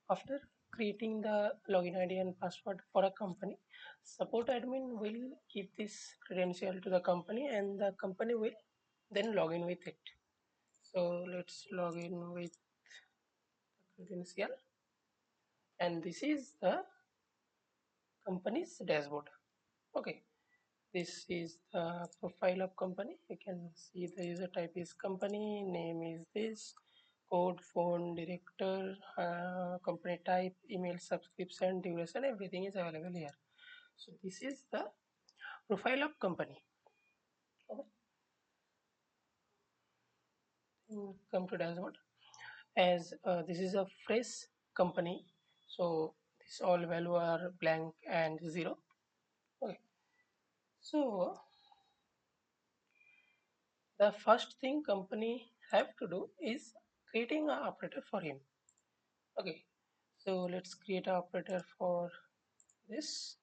After creating the login ID and password for a company, support admin will give this credential to the company and the company will then log in with it. So let's log in with credential, and this is the company's dashboard. Okay, this is the profile of company. You can see the user type is company, name is this, code, phone, director, company type, email, subscription, duration, everything is available here. So this is the profile of company. Okay, come to dashboard. As this is a fresh company, so this all value are blank and zero. Okay, so the first thing company have to do is creating an operator for him. Okay, so let's create an operator for this.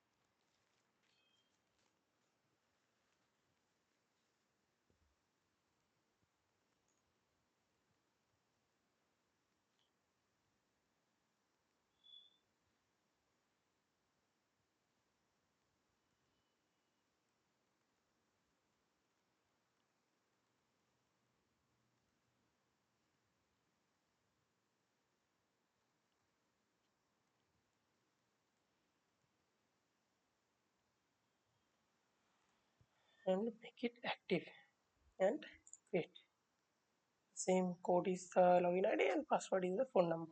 And make it active and create. Same code is the login ID and password is the phone number.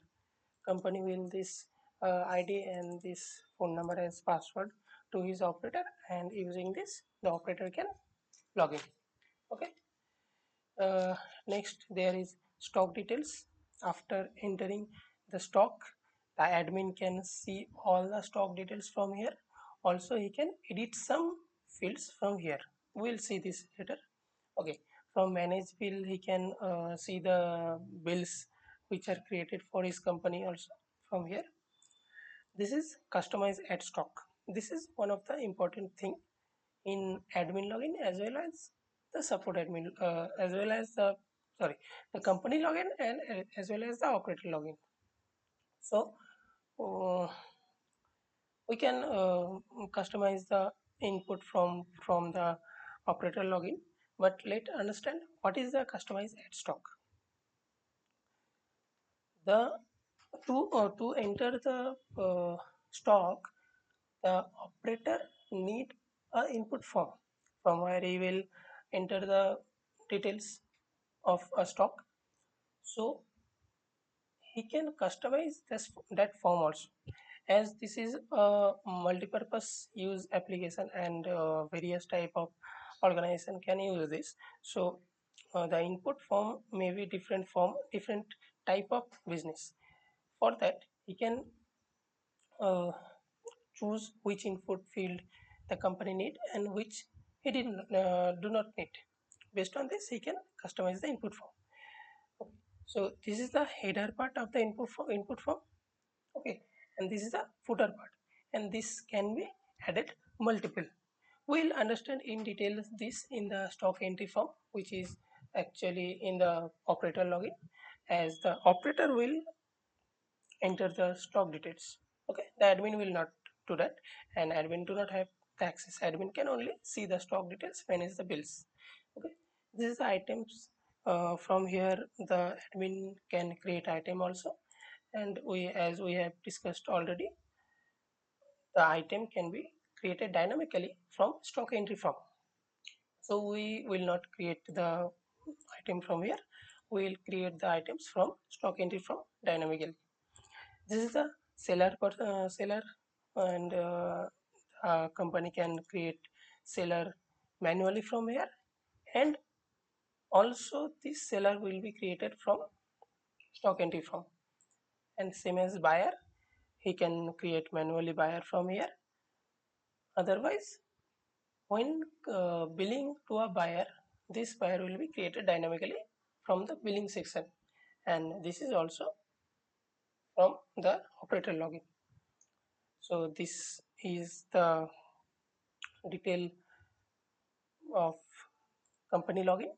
Company will this ID and this phone number as password to his operator, and using this the operator can log in. Okay, next there is stock details. After entering the stock, the admin can see all the stock details from here. Also he can edit some fields from here. We'll see this later. Okay, from manage bill he can see the bills which are created for his company also from here. This is customize add stock. This is one of the important thing in admin login as well as the support admin as well as the sorry the company login and as well as the operator login. So uh, we can customize the input from the operator login, but let's understand what is the customized add stock. The to enter the stock, the operator need a input form from where he will enter the details of a stock. So he can customize that form also, as this is a multi-purpose use application and various type of organization can use this. So the input form may be different form, different type of business. For that he can uh, choose which input field the company need and which he do not need. Based on this he can customize the input form. Okay. So this is the header part of the input form. Okay, and this is the footer part, and this can be added multiple. We'll understand in detail this in the stock entry form, which is actually in the operator login, as the operator will enter the stock details. Okay, the admin will not do that, and admin do not have the access. Admin can only see the stock details, manage the bills. Okay, this is the items. From here the admin can create item also, and we, as we have discussed already, the item can be created dynamically from stock entry form. So we will not create the item from here. We will create the items from stock entry form dynamically. This is the seller, and company can create seller manually from here, and also this seller will be created from stock entry form. And same as buyer, he can create manually buyer from here. Otherwise, when billing to a buyer, this buyer will be created dynamically from the billing section, and this is also from the operator login. So this is the detail of company login.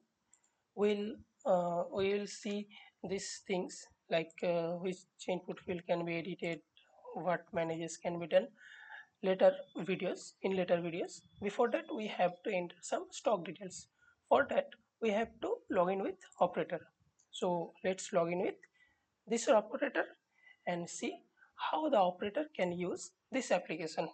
We will see these things like which input field can be edited, what manages can be done later later videos. Before that, we have to enter some stock details. For that, we have to log in with operator. So let's log in with this operator and see how the operator can use this application.